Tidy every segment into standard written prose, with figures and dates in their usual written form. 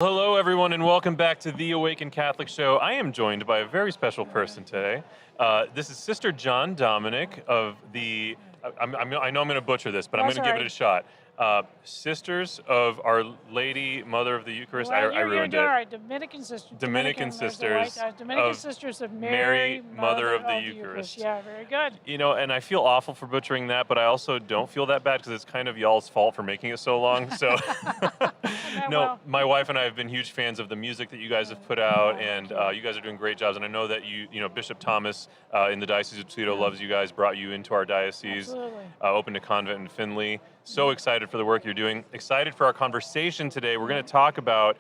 Hello, everyone, and welcome back to the Awaken Catholic Show. I am joined by a very special person today. This is Sister John Dominic of the, I know I'm going to butcher this, but I'm going to give it a shot. Sisters of Our Lady, Mother of the Eucharist. Well, I ruined it. All right, Dominican sisters. Dominican Sisters. Dominican Sisters of Mary, Mother of the Eucharist. Yeah, very good. You know, and I feel awful for butchering that, but I also don't feel that bad because it's kind of y'all's fault for making it so long. So, no, my wife and I have been huge fans of the music that you guys have put out, and you guys are doing great jobs. And I know that Bishop Thomas in the Diocese of Toledo loves you guys, brought you into our diocese, opened a convent in Findlay. So excited for the work you're doing. Excited for our conversation today. We're going to talk about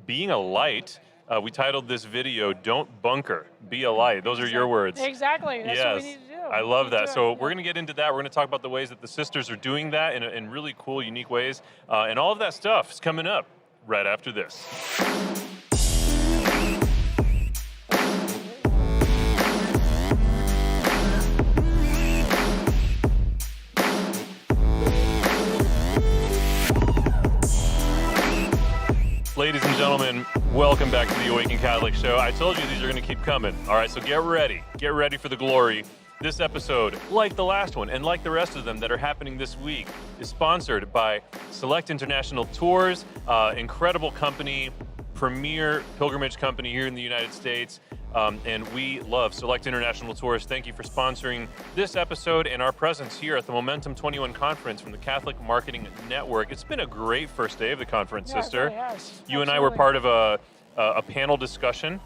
being a light. We titled this video, Don't Bunker, Be a Light. Those are your words. Exactly. That's what we need to do. I love that. So we're going to get into that. We're going to talk about the ways that the sisters are doing that in really cool, unique ways. And all of that stuff is coming up right after this. Ladies and gentlemen, welcome back to the Awaken Catholic Show. I told you these are going to keep coming. All right, so get ready. Get ready for the glory. This episode, like the last one, and like the rest of them that are happening this week, is sponsored by Select International Tours, incredible company, premier pilgrimage company here in the United States. And we love Select International Tours. Thank you for sponsoring this episode and our presence here at the Momentum'21 conference from the Catholic Marketing Network. It's been a great first day of the conference, sister. Yes, you and I were part of a panel discussion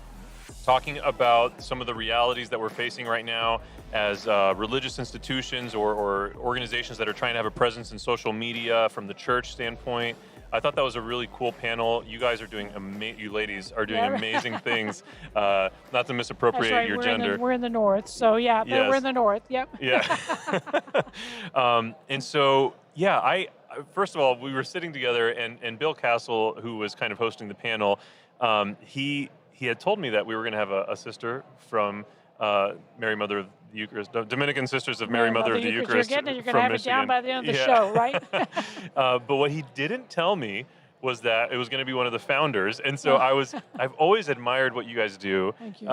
talking about some of the realities that we're facing right now as religious institutions or organizations that are trying to have a presence in social media from the church standpoint. I thought that was a really cool panel. You guys are doing, you ladies are doing amazing things. Not to misappropriate your gender. We're in the north, so yeah, yes. We're in the north, yep. Yeah. And so, yeah, I first of all, we were sitting together and Bill Castle, who was kind of hosting the panel, he had told me that we were going to have a sister from Mary Mother of the Eucharist, Dominican Sisters of Mary Mother of the Eucharist. You're going to have Michigan. it down by the end of the show, right? But what he didn't tell me was that it was going to be one of the founders. And so I've always admired what you guys do. Thank you.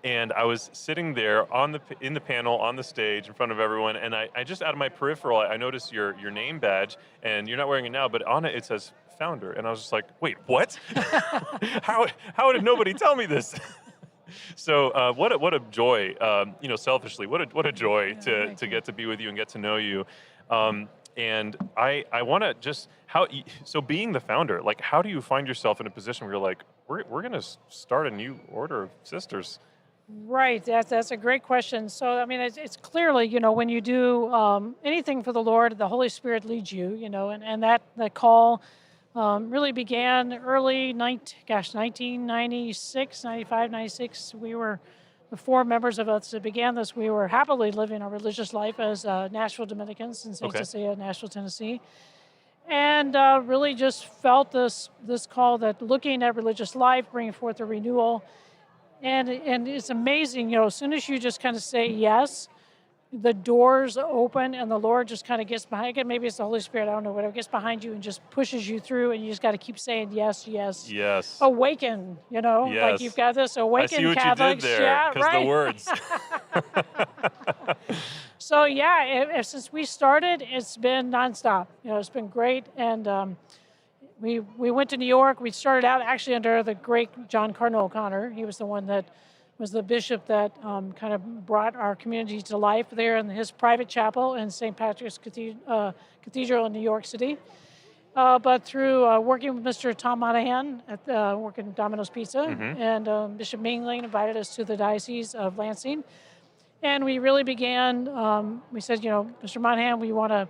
And I was sitting there in the panel, on the stage, in front of everyone, and I just out of my peripheral, I noticed your name badge, and you're not wearing it now, but on it says founder. And I was just like, wait, what? How did nobody tell me this? So what a joy, selfishly, what a joy to get to be with you and get to know you. And I want to just, so being the founder, like, how do you find yourself in a position where you're like, we're going to start a new order of sisters? Right, that's a great question. So, I mean, it's clearly, when you do anything for the Lord, the Holy Spirit leads you, and that the call really began early, 1996, 95, 96. We were the four members of us that began this. We were happily living our religious life as Nashville Dominicans in St. Cecilia, Nashville, Tennessee. And really just felt this call that looking at religious life, bringing forth a renewal. And it's amazing, as soon as you just kind of say yes, the doors open and the Lord just kind of gets behind you. Maybe it's the Holy Spirit, I don't know, whatever, gets behind you and just pushes you through, and you just got to keep saying yes, yes. Yes. Awaken, Yes. like you've got this Awaken Catholics. I see what you did there, because the words. So yeah, since we started, it's been nonstop. It's been great, and we went to New York. We started out actually under the great John Cardinal O'Connor. He was the one that was the bishop that kind of brought our community to life there in his private chapel in St. Patrick's Cathedral in New York City. But through working with Mr. Tom Monahan at working Domino's Pizza, and Bishop Mingling invited us to the Diocese of Lansing. And we really began, we said, Mr. Monahan, we want to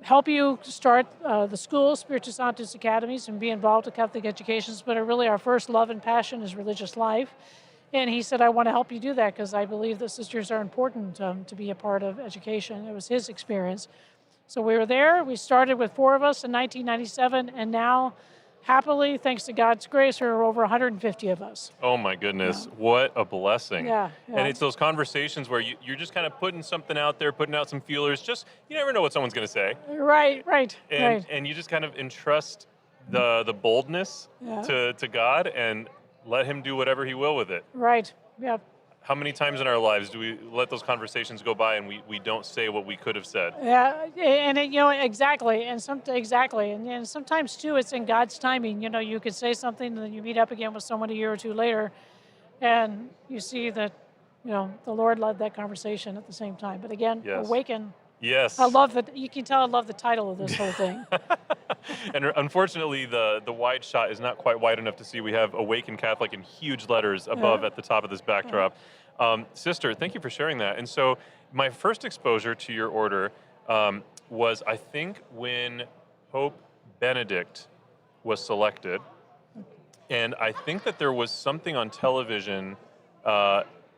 help you start the schools, Spiritus Sanctus Academies, and be involved in Catholic educations, but really our first love and passion is religious life. And he said, I want to help you do that because I believe that sisters are important to be a part of education. It was his experience. So we were there. We started with 4 of us in 1997, and now, happily, thanks to God's grace, there are over 150 of us. Oh my goodness, what a blessing. Yeah. And it's those conversations where you're just kind of putting something out there, putting out some feelers, just, you never know what someone's going to say. Right. And you just kind of entrust the boldness Yeah. to God and let him do whatever he will with it. Right. Yeah. How many times in our lives do we let those conversations go by and we don't say what we could have said? Yeah, and exactly, and sometimes too, it's in God's timing. You could say something, and then you meet up again with someone a year or two later, and you see that, the Lord led that conversation at the same time. But again, Yes. awaken. Yes. I love that. You can tell I love the title of this whole thing. And unfortunately, the wide shot is not quite wide enough to see. We have AWAKEN Catholic in huge letters above at the top of this backdrop. Sister, thank you for sharing that. And so my first exposure to your order was, I think, when Pope Benedict was selected. And I think that there was something on television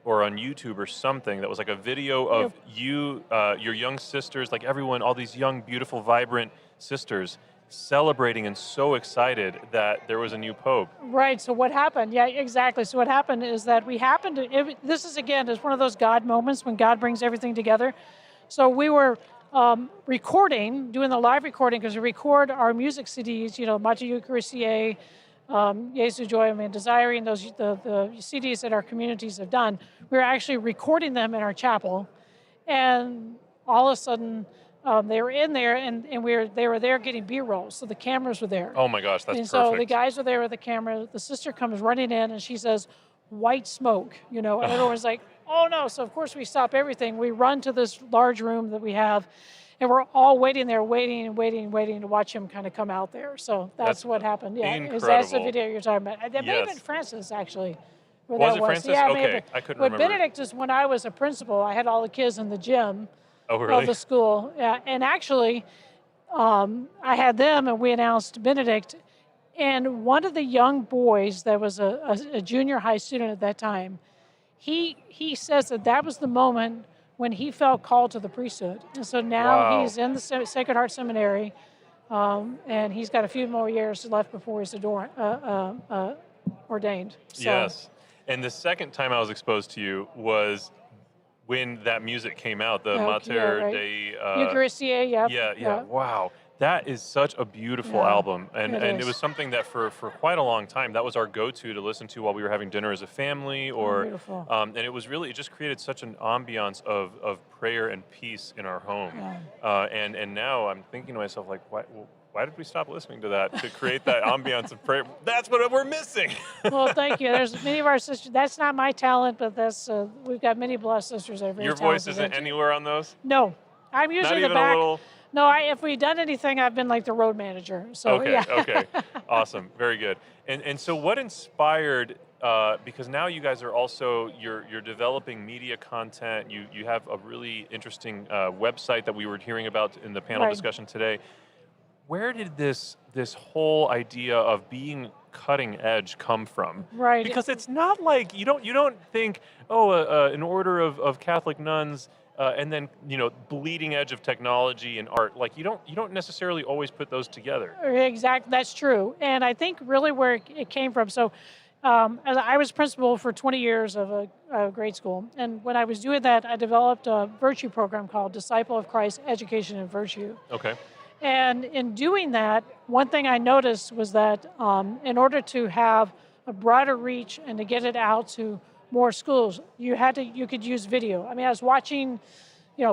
or on YouTube or something that was like a video of you, your young sisters, like everyone, all these young, beautiful, vibrant sisters celebrating and so excited that there was a new pope. Right. So what happened? Yeah, exactly. So what happened is that this is, again, is one of those God moments when God brings everything together. So we were doing the live recording, because we record our music CDs, Mater Eucharistiae, Jesu Joy, Desiring, those the CDs that our communities have done. We were actually recording them in our chapel, and all of a sudden they were in there, and they were there getting B-roll, so the cameras were there. Oh my gosh, that's and perfect. So the guys were there with the camera. The sister comes running in, and she says, "White smoke," and everyone's like, "Oh no!" So of course we stop everything. We run to this large room that we have. And we're all waiting there, waiting to watch him kind of come out there. So that's what happened. Yeah, incredible. That's the video you're talking about. That may have been Francis, actually. Was it Francis? Yeah, okay, I couldn't but remember. Benedict is when I was a principal. I had all the kids in the gym of the school. Yeah, and actually, I had them, and we announced Benedict. And one of the young boys that was a junior high student at that time, he says that was the moment when he felt called to the priesthood. And so now he's in the Sacred Heart Seminary, and he's got a few more years left before he's ordained. So. Yes. And the second time I was exposed to you was when that music came out, the Mater Dei... Eucharistiae, Yeah. Wow. That is such a beautiful album. And it was something that for quite a long time, that was our go-to to listen to while we were having dinner as a family. Beautiful. And it was really, it just created such an ambiance of prayer and peace in our home. Yeah. And now I'm thinking to myself, like, why did we stop listening to that to create that ambiance of prayer? That's what we're missing. Well, thank you. There's many of our sisters. That's not my talent, but that's we've got many blessed sisters that are very Your voice isn't anywhere on those? No. I'm usually Not the back. A little... No, if we've done anything, I've been like the road manager. So Okay. Awesome. Very good. And so what inspired, because now you guys are also, you're developing media content. You have a really interesting website that we were hearing about in the panel discussion today. Where did this whole idea of being cutting edge come from? Right. Because it's not like, you don't think, an order of Catholic nuns, and then bleeding edge of technology and art. Like you don't necessarily always put those together. Exactly, that's true. And I think really where it came from. So, as I was principal for 20 years of a grade school, and when I was doing that, I developed a virtue program called Disciple of Christ Education and Virtue. Okay. And in doing that, one thing I noticed was that in order to have a broader reach and to get it out to more schools, you could use video. I mean, I was watching,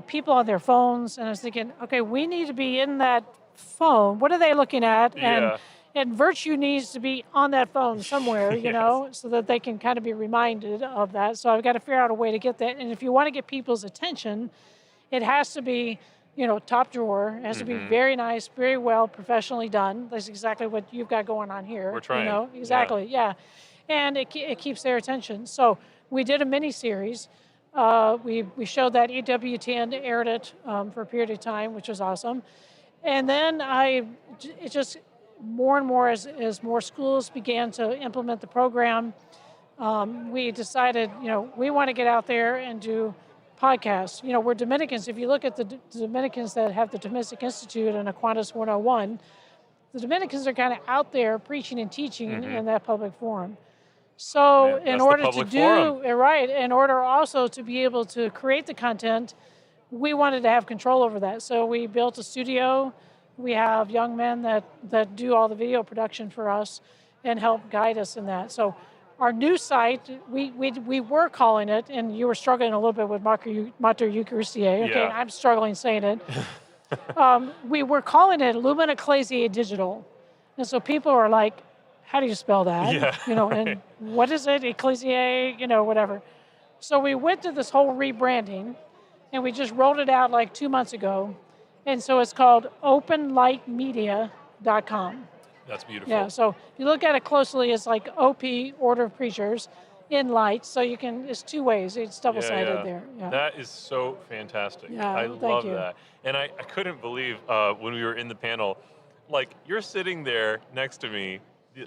people on their phones, and I was thinking, okay, we need to be in that phone. What are they looking at? Yeah. And virtue needs to be on that phone somewhere, so that they can kind of be reminded of that. So I've got to figure out a way to get that. And if you want to get people's attention, it has to be, top drawer. It has to be very nice, very well professionally done. That's exactly what you've got going on here. We're trying. Exactly, yeah. And it keeps their attention. So we did a mini-series. We showed that EWTN aired it for a period of time, which was awesome. And then it just more and more as more schools began to implement the program, we decided, we want to get out there and do podcasts. We're Dominicans. If you look at the Dominicans that have the Dominican Institute and Aquinas 101, the Dominicans are kind of out there preaching and teaching in that public forum. So in order also to be able to create the content, we wanted to have control over that. So we built a studio We have young men that do all the video production for us and help guide us in that. So our new site, we were calling it, and you were struggling a little bit with Mater Eucharistiae. Okay, Yeah. I'm struggling saying it. We were calling it Lumen Ecclesiae Digital. And so people are like, how do you spell that? Yeah, And right. what is it? Ecclesiae, whatever. So we went through this whole rebranding, and we just rolled it out like 2 months ago. And so it's called openlightmedia.com. That's beautiful. Yeah, so if you look at it closely, it's like OP, Order of Preachers, in light. So you can, it's two ways. It's double-sided there. Yeah. That is so fantastic. Yeah, I thank love you. that. And I couldn't believe when we were in the panel, like you're sitting there next to me,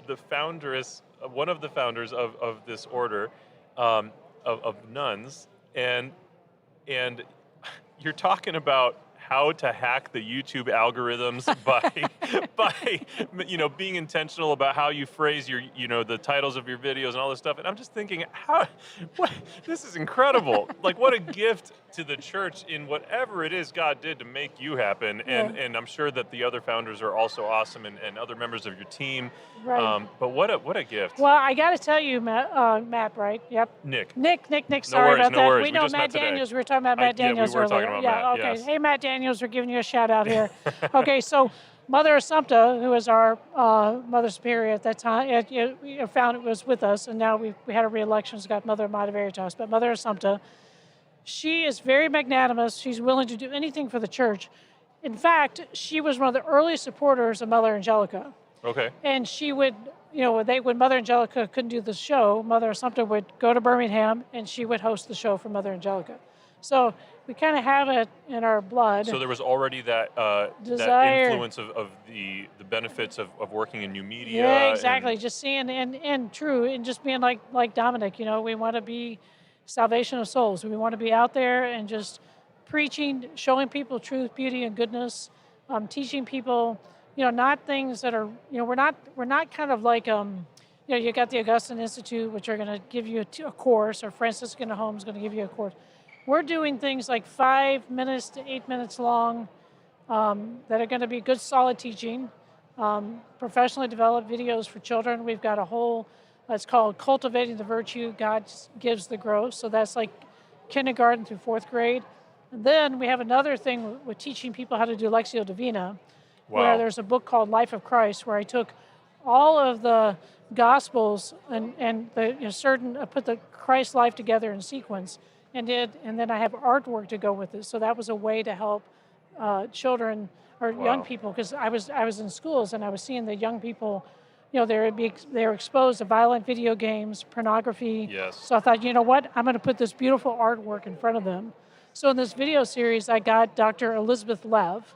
the founderess, one of the founders of this order of nuns, and you're talking about how to hack the YouTube algorithms by being intentional about how you phrase your the titles of your videos and all this stuff. And I'm just thinking, this is incredible. Like, what a gift to the church in whatever it is God did to make you happen. And I'm sure that the other founders are also awesome, and other members of your team. Right. But what a gift. Well, I got to tell you, Matt, right? Yep. Nick. Sorry about that. worries. We We know just Matt met today. Daniels. We were talking about Matt Daniels we were earlier. talking about Yeah, Matt, okay. yes. Hey, Matt Daniels, we're giving you a shout out here. Okay, so Mother Assumpta, who was our Mother Superior at that time, found it was with us, and now we had a re-election, so got Mother Mater Veritas. But Mother Assumpta, she is very magnanimous. She's willing to do anything for the church. In fact, she was one of the early supporters of Mother Angelica. Okay. And she would, when Mother Angelica couldn't do the show, Mother Assumpta would go to Birmingham and she would host the show for Mother Angelica. So we kind of have it in our blood. So there was already that Desire. that influence of the benefits of working in new media. Yeah, exactly. and- Just seeing and true, and just being like Dominic. We want to be salvation of souls. We want to be out there and just preaching, showing people truth, beauty, and goodness, teaching people. Not things that are. We're not kind of like you got the Augustine Institute, which are going to give you a course, or Franciscan Home is going to give you a course. We're doing things like 5 minutes to 8 minutes long that are going to be good, solid teaching, professionally developed videos for children. We've got a whole, it's called Cultivating the Virtue, God Gives the Growth. So that's like kindergarten through 4th grade. And then we have another thing with teaching people how to do Lectio Divina, where there's a book called Life of Christ, where I took all of the Gospels and the put the Christ life together in sequence. And then I have artwork to go with it. So that was a way to help children or young people, because I was in schools and I was seeing the young people, they were exposed to violent video games, pornography. Yes. So I thought, you know what, I'm going to put this beautiful artwork in front of them. So in this video series, I got Dr. Elizabeth Lev,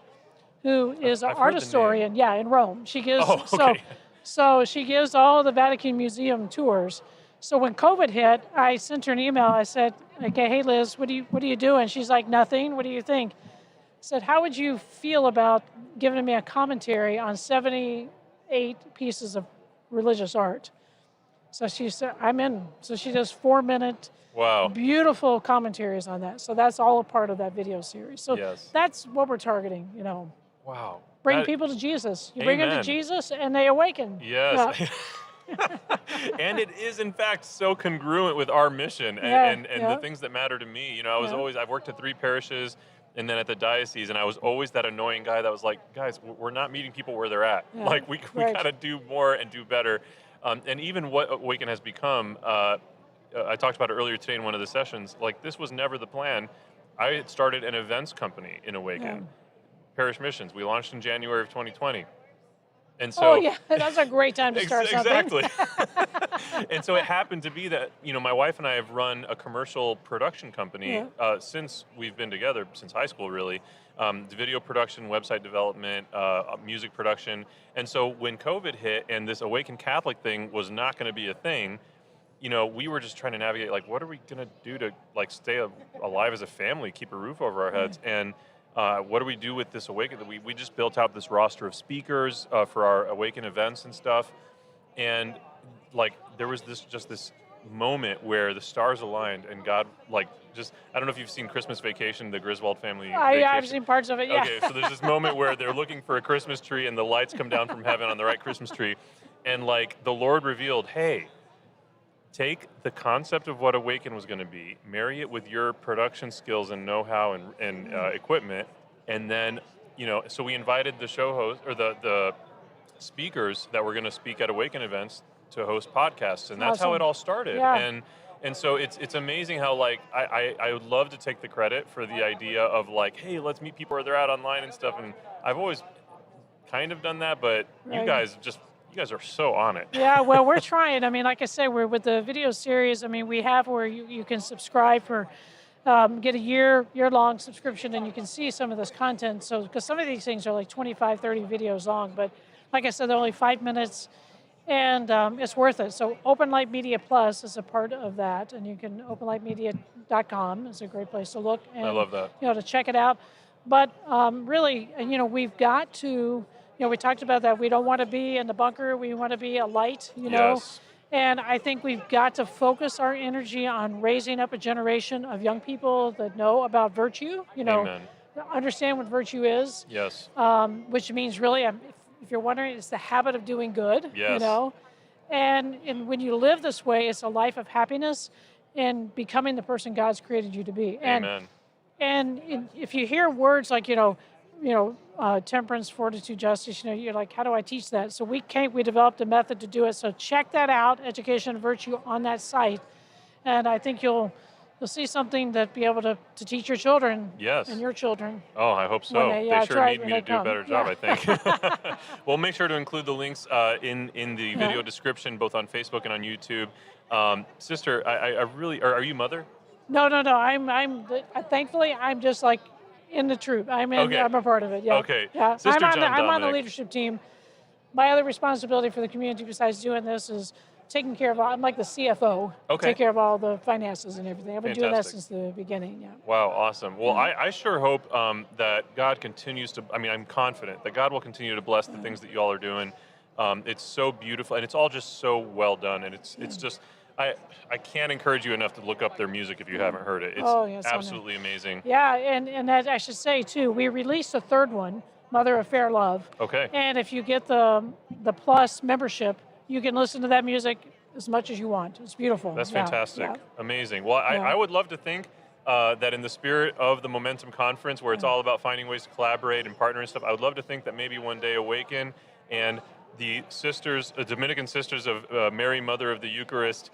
who is an I've art heard the historian, in Rome. She gives okay. so she gives all the Vatican Museum tours. So when COVID hit, I sent her an email. I said, okay, hey Liz, what are you doing? She's like, nothing. What do you think? I said, how would you feel about giving me a commentary on 78 pieces of religious art? So she said, I'm in. So she does 4-minute, beautiful commentaries on that. So that's all a part of that video series. So that's what we're targeting, Wow. Bring people to Jesus. You bring them to Jesus and they awaken. Yes. Yeah. And it is, in fact, so congruent with our mission and the things that matter to me. I've worked at 3 parishes and then at the diocese, and I was always that annoying guy that was like, guys, we're not meeting people where they're at. Yeah. Like, we got to do more and do better. And even what Awaken has become, I talked about it earlier today in one of the sessions, like, this was never the plan. I had started an events company in Awaken, Parish Missions. We launched in January of 2020. And so, that's a great time to start something. Exactly. And so it happened to be that, my wife and I have run a commercial production company since we've been together, since high school, really. Video production, website development, music production. And so when COVID hit and this Awaken Catholic thing was not going to be a thing, we were just trying to navigate, like, what are we going to do to, like, stay alive as a family, keep a roof over our heads? And what do we do with this Awaken? We just built out this roster of speakers for our Awaken events and stuff. And, like, there was this moment where the stars aligned and God, like, just, I don't know if you've seen Christmas Vacation, the Griswold family vacation. I've seen parts of it, yeah. Okay, so there's this moment where they're looking for a Christmas tree and the lights come down from heaven on the right Christmas tree. And like the Lord revealed, hey, take the concept of what Awaken was going to be, marry it with your production skills and know-how and equipment, and then, so we invited the show host or the speakers that were going to speak at Awaken events to host podcasts, and that's how it all started. Yeah. And so it's amazing how, like, I would love to take the credit for the idea of like, hey, let's meet people where they're at online and stuff, and I've always kind of done that, but you guys are so on it. Yeah, well, we're trying. I mean, like I said, we're with the video series. I mean, we have where you can subscribe for, get a year-long subscription, and you can see some of this content. So, because some of these things are like 25, 30 videos long, but like I said, they're only 5 minutes, and it's worth it. So Open Light Media Plus is a part of that, and you can, openlightmedia.com is a great place to look. And, I love that. To check it out. But really, we've got to, we talked about that. We don't want to be in the bunker. We want to be a light, Yes. And I think we've got to focus our energy on raising up a generation of young people that know about virtue, Amen. understand what virtue is. Yes. Which means really, if you're wondering, it's the habit of doing good, Yes. And when you live this way, it's a life of happiness and becoming the person God's created you to be. Amen. And if you hear words like, temperance, fortitude, justice, you're like, how do I teach that? So we developed a method to do it. So check that out, Education and Virtue, on that site. And I think you'll see something that be able to teach your children. Yes. And your children. Oh, I hope so. They sure need me to do a better job, I think. We'll make sure to include the links in the video description, both on Facebook and on YouTube. Sister, I really, are you mother? No. Thankfully, I'm just like in the troop. I'm a part of it. Yeah. Okay. Yeah. Sister I'm on the Dominic. leadership team. My other responsibility for the community besides doing this is taking care of I'm like the CFO. Okay. Take care of all the finances and everything. I've been doing that Fantastic. since the beginning. Yeah. Wow, awesome. Well, I sure hope that God continues to, I'm confident that God will continue to bless the things that you all are doing. It's so beautiful, and it's all just so well done, and it's just, I can't encourage you enough to look up their music if you haven't heard it. It's absolutely amazing. Yeah, and that I should say too, we released a third one, Mother of Fair Love. Okay. And if you get the Plus membership, you can listen to that music as much as you want. It's beautiful. That's fantastic. Yeah. Amazing. Well, I would love to think that in the spirit of the Momentum Conference, where it's all about finding ways to collaborate and partner and stuff, I would love to think that maybe one day Awaken and the sisters, Dominican sisters of Mary, Mother of the Eucharist.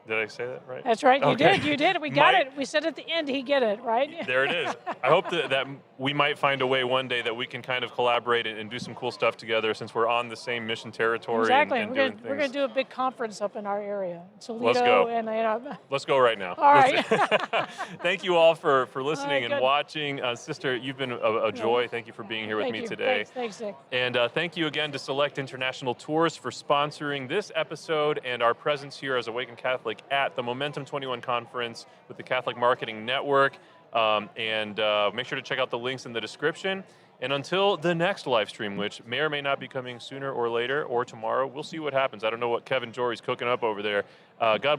Did I say that right? That's right. You did. We got it. We said at the end, he get it, right? There it is. I hope that we might find a way one day that we can kind of collaborate and do some cool stuff together, since we're on the same mission territory. Exactly. And we're doing things. going to do a big conference up in our area. Toledo. Let's go. And, Let's go right now. All right. Thank you all for listening and good. watching. Sister, you've been a joy. Thank you for being here with me today. Thanks, Nick. And thank you again to Select International Tours for sponsoring this episode and our presence here as Awaken Catholic at the Momentum'21 conference with the Catholic Marketing Network. And make sure to check out the links in the description. And until the next live stream, which may or may not be coming sooner or later or tomorrow, we'll see what happens. I don't know what Kevin Jory's cooking up over there. God